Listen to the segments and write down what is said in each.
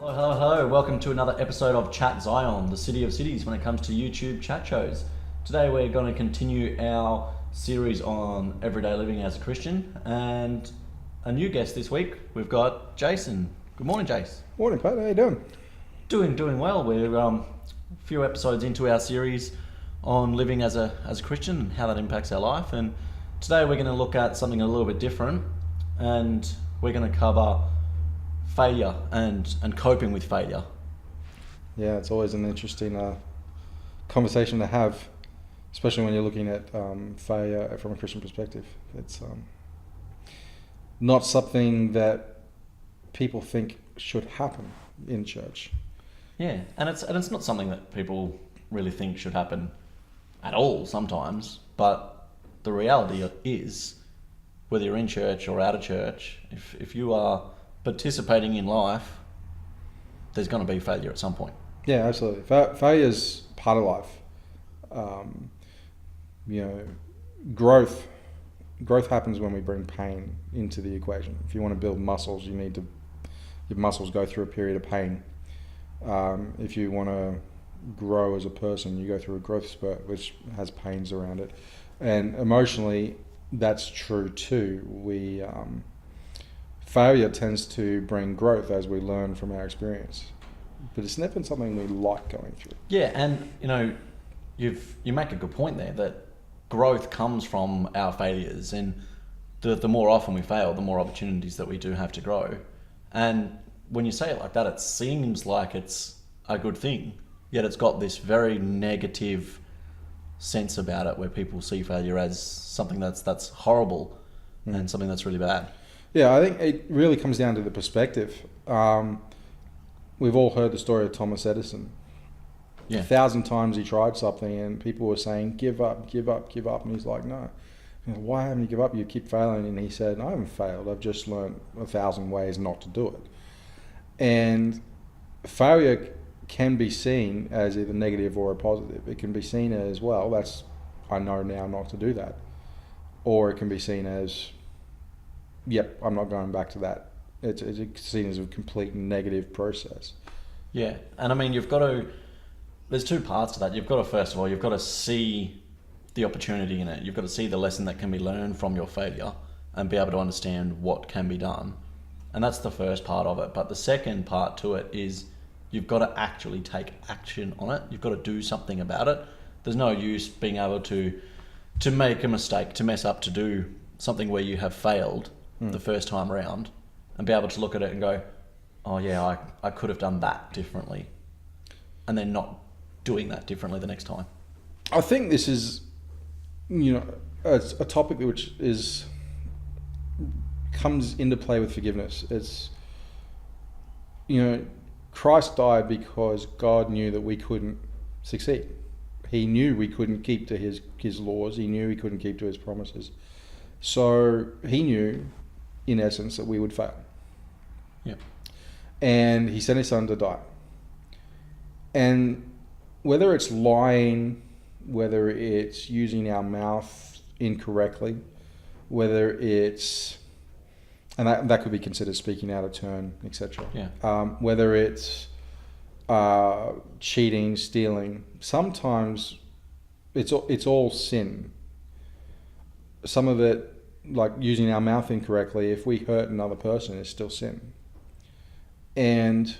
Hello, hello, hello. Welcome to another episode of Chat Zion, the city of cities when it comes to YouTube chat shows. Today we're going to continue our series on everyday living as a Christian, and a new guest this week. We've got Jason. Good morning, Jace. Morning, Pat. How you doing? Doing well. We're a few episodes into our series on living as a Christian and how that impacts our life. And today we're going to look at something a little bit different, and we're going to cover failure and coping with failure. Yeah, it's always an interesting conversation to have, especially when you're looking at failure from a Christian perspective. It's not something that people think should happen in church. Yeah, and it's not something that people really think should happen at all sometimes, but the reality is, whether you're in church or out of church, if you are participating in life, there's going to be failure at some point. Yeah, absolutely. Failure's part of life. Growth happens when we bring pain into the equation. If you want to build muscles, your muscles go through a period of pain. If you want to grow as a person, you go through a growth spurt, which has pains around it. And emotionally, that's true too. Failure tends to bring growth as we learn from our experience, but it's never something we like going through. Yeah, and you make a good point there that growth comes from our failures, and the more often we fail, the more opportunities that we do have to grow. And when you say it like that, it seems like it's a good thing, yet it's got this very negative sense about it, where people see failure as something that's horrible and something that's really bad. Yeah, I think it really comes down to the perspective. We've all heard the story of Thomas Edison. Yeah. 1,000 times he tried something and people were saying, give up, give up, give up. And he's like, no. Why haven't you give up? You keep failing. And he said, I haven't failed. I've just learned 1,000 ways not to do it. And failure can be seen as either negative or a positive. It can be seen as, well, I know now not to do that. Or it can be seen as, yep, I'm not going back to that. It's seen as a complete negative process. Yeah, and I mean, there's two parts to that. First of all, you've got to see the opportunity in it. You've got to see the lesson that can be learned from your failure and be able to understand what can be done. And that's the first part of it. But the second part to it is you've got to actually take action on it. You've got to do something about it. There's no use being able to make a mistake, to mess up, to do something where you have failed the first time around, and be able to look at it and go, oh yeah, I could have done that differently, and then not doing that differently the next time. I think this is, a topic which comes into play with forgiveness. It's, Christ died because God knew that we couldn't succeed. He knew we couldn't keep to his laws. He knew he couldn't keep to his promises. So he knew, in essence, that we would fail. Yeah. And he sent his son to die. And whether it's lying, whether it's using our mouth incorrectly, whether it's, and that could be considered speaking out of turn, etc. Yeah. Whether it's cheating, stealing, sometimes it's all sin. Some of it, like using our mouth incorrectly, if we hurt another person, is still sin. And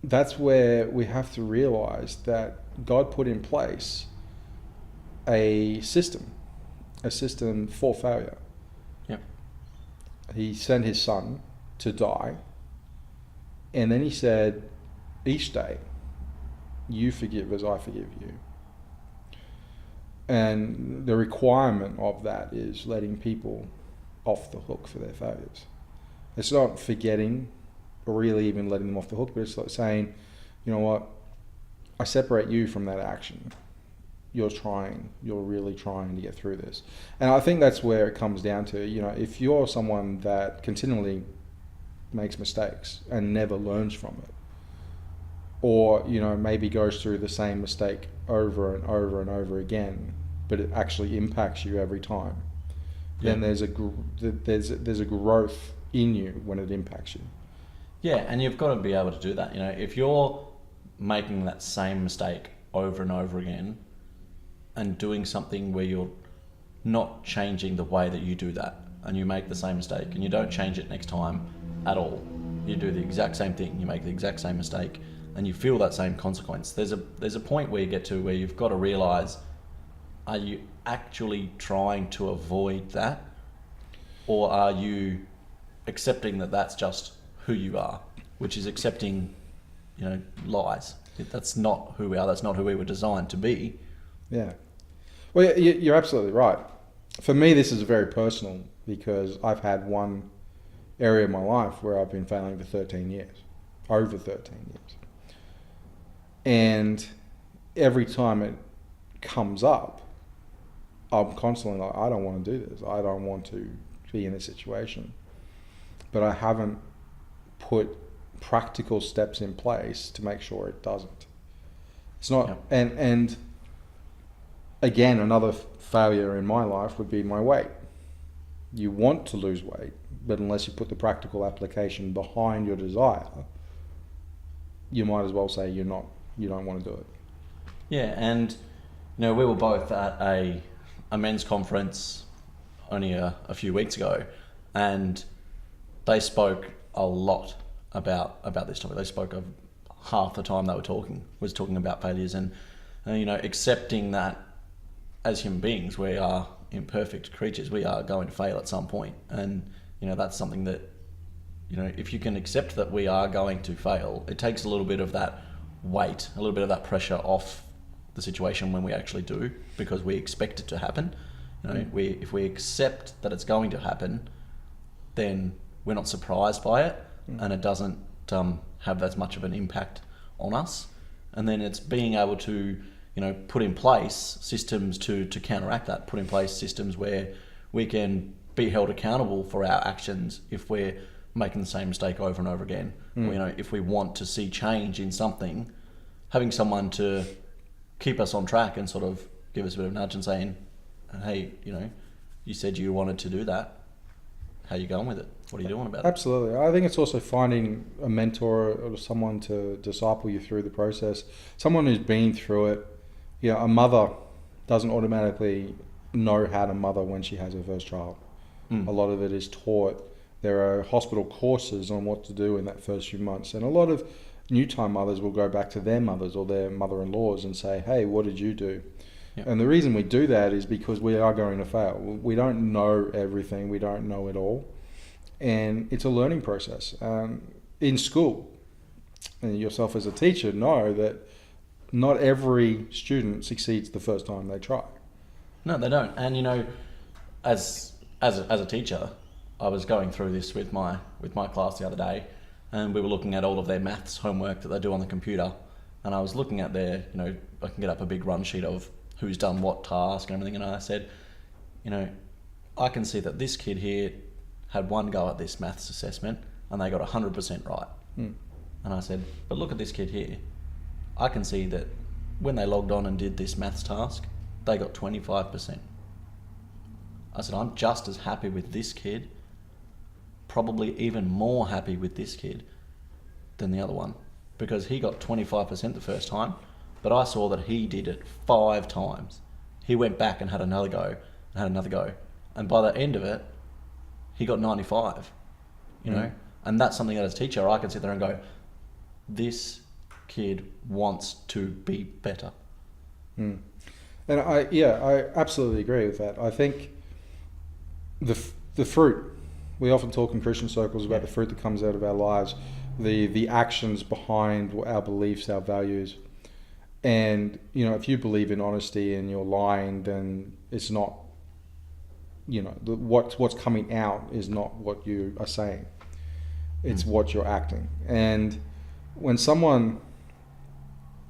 that's where we have to realize that God put in place a system for failure. Yep. He sent his son to die, and then he said, each day, you forgive as I forgive you. And the requirement of that is letting people off the hook for their failures. It's not forgetting or really even letting them off the hook, but it's like saying, you know what, I separate you from that action. You're really trying to get through this. And I think that's where it comes down to, if you're someone that continually makes mistakes and never learns from it, or maybe goes through the same mistake over and over and over again, but it actually impacts you every time, then there's a growth in you when it impacts you. Yeah, and you've got to be able to do that. You know, if you're making that same mistake over and over again and doing something where you're not changing the way that you do that, and you make the same mistake and you don't change it next time at all, you do the exact same thing, you make the exact same mistake, and you feel that same consequence. There's a point where you get to where you've got to realize, are you actually trying to avoid that, or are you accepting that that's just who you are, which is accepting, you know, lies. That's not who we are. That's not who we were designed to be. Yeah. Well, you're absolutely right. For me, this is very personal because I've had one area of my life where I've been failing for 13 years, over 13 years. And every time it comes up, I'm constantly like, I don't want to do this. I don't want to be in this situation. But I haven't put practical steps in place to make sure it doesn't. It's not, and again, another failure in my life would be my weight. You want to lose weight, but unless you put the practical application behind your desire, you might as well say you don't want to do it. Yeah, and you know, we were both at a men's conference only a few weeks ago, and they spoke a lot about this topic. They spoke of half the time they were talking about failures and you know, accepting that as human beings we are imperfect creatures. We are going to fail at some point, and you know, that's something that, you know, if you can accept that we are going to fail, it takes a little bit of that weight, a little bit of that pressure off the situation when we actually do, because we expect it to happen. You know, if we accept that it's going to happen, then we're not surprised by it, and it doesn't have as much of an impact on us. And then it's being able to, you know, put in place systems to counteract that, put in place systems where we can be held accountable for our actions if we're making the same mistake over and over again. Or, you know, if we want to see change in something, having someone to keep us on track and sort of give us a bit of a nudge and saying, hey, you know, you said you wanted to do that. How are you going with it? What are you doing about it? Absolutely. I think it's also finding a mentor or someone to disciple you through the process. Someone who's been through it. You know, a mother doesn't automatically know how to mother when she has her first child. A lot of it is taught. There are hospital courses on what to do in that first few months. And a lot of new-time mothers will go back to their mothers or their mother-in-laws and say, hey, what did you do? Yep. And the reason we do that is because we are going to fail. We don't know everything. We don't know it all. And it's a learning process. In school, and yourself as a teacher know that not every student succeeds the first time they try. No, they don't. And you know, as a teacher, I was going through this with my class the other day, and we were looking at all of their maths homework that they do on the computer, and I was looking at their, you know, I can get up a big run sheet of who's done what task and everything, and I said, you know, I can see that this kid here had one go at this maths assessment and they got 100% right. And I said, but look at this kid here. I can see that when they logged on and did this maths task, they got 25%. I said, I'm just as happy with this kid, probably even more happy with this kid than the other one, because he got 25% the first time, but I saw that he did it 5 times. He went back and had another go, and by the end of it, he got 95, you know? And that's something that as a teacher, I can sit there and go, this kid wants to be better. And I absolutely agree with that. I think the fruit, we often talk in Christian circles about the fruit that comes out of our lives, the actions behind our beliefs, our values. And, you know, if you believe in honesty and you're lying, then it's not, you know, what's coming out is not what you are saying. It's what you're acting. And when someone,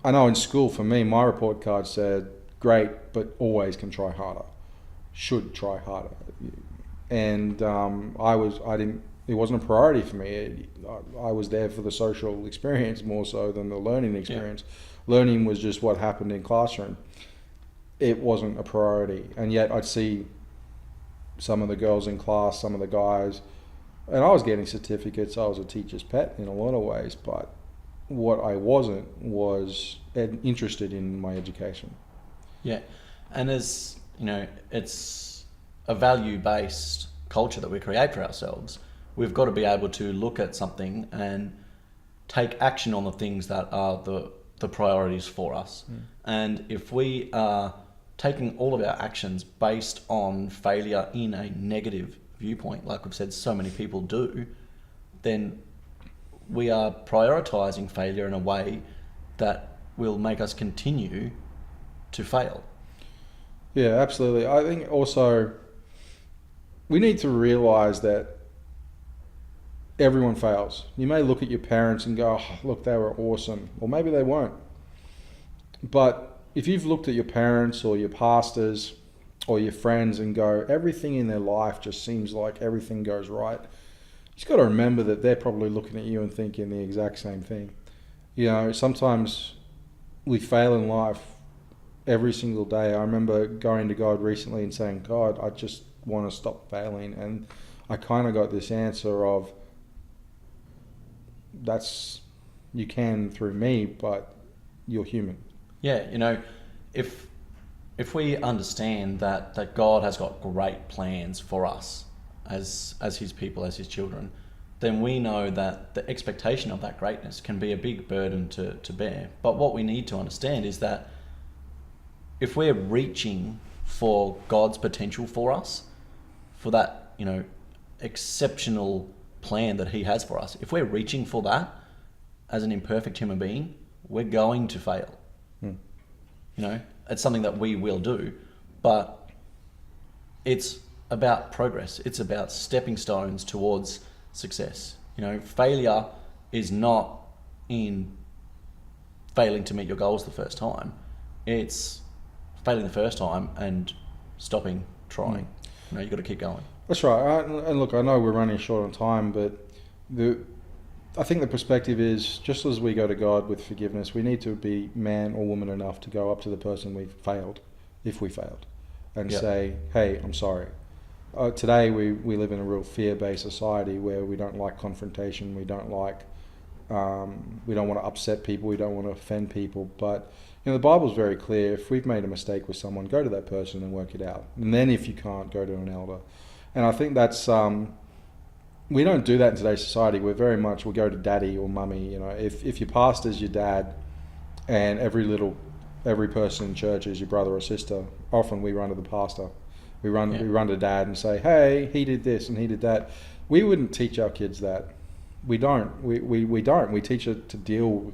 I know in school for me, my report card said, great, but always can try harder. Should try harder. And it wasn't a priority for me. I was there for the social experience more so than the learning experience. Yeah. Learning was just what happened in classroom. It wasn't a priority. And yet I'd see some of the girls in class, some of the guys and I was getting certificates. I was a teacher's pet in a lot of ways, but what I wasn't was interested in my education. Yeah, and as you know, it's a value-based culture that we create for ourselves. We've got to be able to look at something and take action on the things that are the priorities for us. And if we are taking all of our actions based on failure in a negative viewpoint, like we've said so many people do, then we are prioritizing failure in a way that will make us continue to fail. Yeah, absolutely. I think also we need to realize that everyone fails. You may look at your parents and go, oh, look, they were awesome. Or maybe they weren't. But if you've looked at your parents or your pastors or your friends and go, everything in their life just seems like everything goes right, you just got to remember that they're probably looking at you and thinking the exact same thing. You know, sometimes we fail in life every single day. I remember going to God recently and saying, God, I just want to stop failing. And I kind of got this answer of, you can through me, but you're human. Yeah, you know, if we understand that God has got great plans for us as his people, as his children, then we know that the expectation of that greatness can be a big burden to bear. But what we need to understand is that if we're reaching for God's potential for us, for that, you know, exceptional plan that he has for us, if we're reaching for that as an imperfect human being, we're going to fail. You know, it's something that we will do, but it's about progress. It's about stepping stones towards success. You know, failure is not in failing to meet your goals the first time. It's failing the first time and stopping trying. You know, you've got to keep going. That's right. And look, I know we're running short on time, but I think the perspective is, just as we go to God with forgiveness, we need to be man or woman enough to go up to the person we've failed, if we failed, and say, hey, I'm sorry. Today we live in a real fear-based society where we don't like confrontation, we don't want to upset people, we don't want to offend people, but you know, the Bible's very clear. If we've made a mistake with someone, go to that person and work it out. And then if you can't, go to an elder. And I think that's... we don't do that in today's society. We'll go to daddy or mummy. You know, if your pastor's your dad, and every person in church is your brother or sister, often we run to the pastor. We run to dad and say, hey, he did this and he did that. We wouldn't teach our kids that. We don't. We don't. We teach it to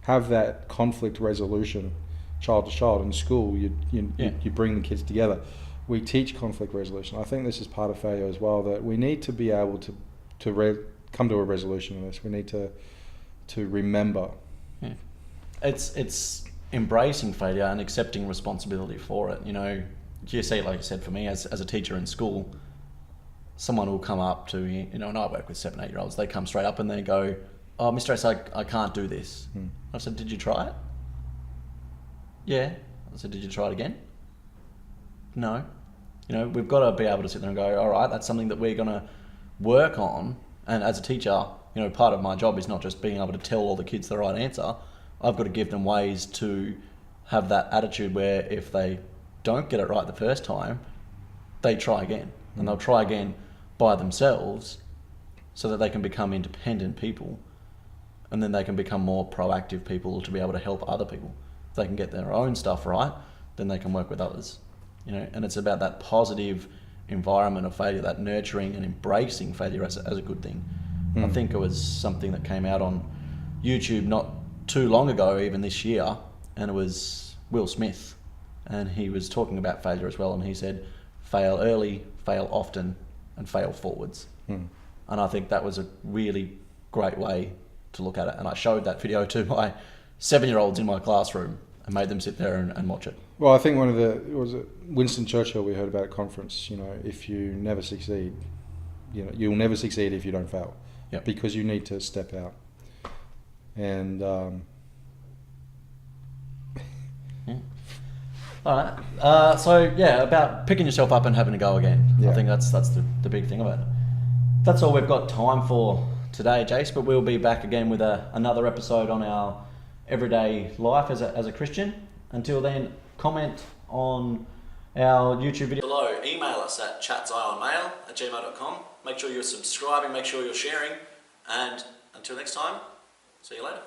have that conflict resolution, child to child. In school, you bring the kids together. We teach conflict resolution. I think this is part of failure as well, that we need to be able to come to a resolution in this. We need to remember. Yeah. It's embracing failure and accepting responsibility for it. You know, you see, like you said, for me as a teacher in school, someone will come up to you, you know, and I work with 7, 8-year-olds. They come straight up and they go, oh, Mr. S, I can't do this. I said, did you try it? Yeah. I said, did you try it again? No. You know, we've got to be able to sit there and go, all right, that's something that we're going to work on. And as a teacher, you know, part of my job is not just being able to tell all the kids the right answer. I've got to give them ways to have that attitude where if they don't get it right the first time, they try again. And they'll try again by themselves so that they can become independent people. And then they can become more proactive people to be able to help other people. If they can get their own stuff right, then they can work with others. You know, and it's about that positive environment of failure, that nurturing and embracing failure as a good thing. I think it was something that came out on YouTube not too long ago, even this year, and it was Will Smith, and he was talking about failure as well, and he said, fail early, fail often, and fail forwards. And I think that was a really great way to look at it, and I showed that video to my 7-year-olds in my classroom and made them sit there and watch it. Well, I think was it Winston Churchill we heard about at conference, you know, if you never succeed, you know, you'll never succeed if you don't fail. Yep. Because you need to step out. And yeah. All right. So yeah, about picking yourself up and having a go again. Yeah. I think that's the big thing about it. That's all we've got time for today, Jace, but we'll be back again with another episode on our everyday life as a Christian. Until then, comment on our YouTube video below. Email us at chatzionmail@gmail.com. Make sure you're subscribing, make sure you're sharing, and until next time, see you later.